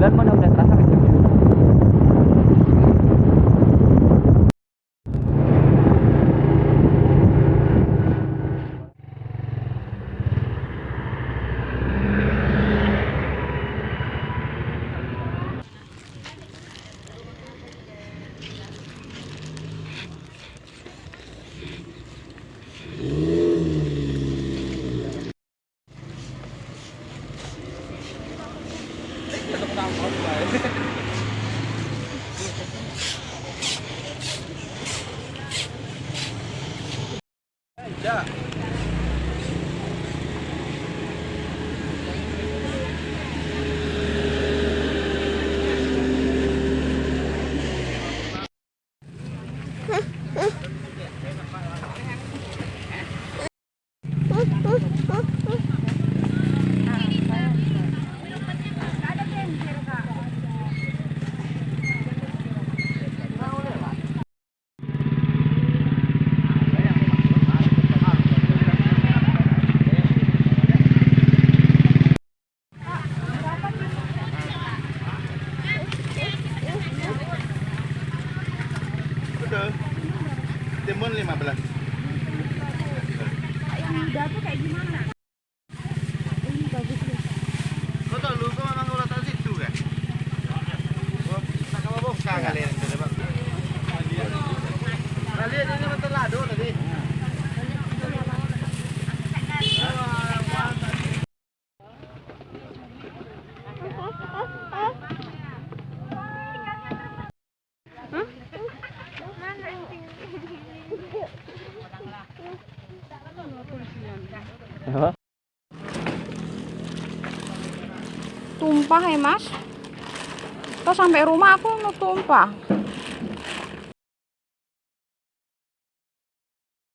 jalan mana udah terasa kecil. Ya. Betul. Timun 15. Yang muda tuh kayak gimana? Ini bagus nih. Kau tahu lu kau memang ulah tahu situ kan? Oh, tak kamu buka kalian itu dapat. Kalian ini betul lado tadi. Tumpah ya mas. Kok sampai rumah aku mau tumpah.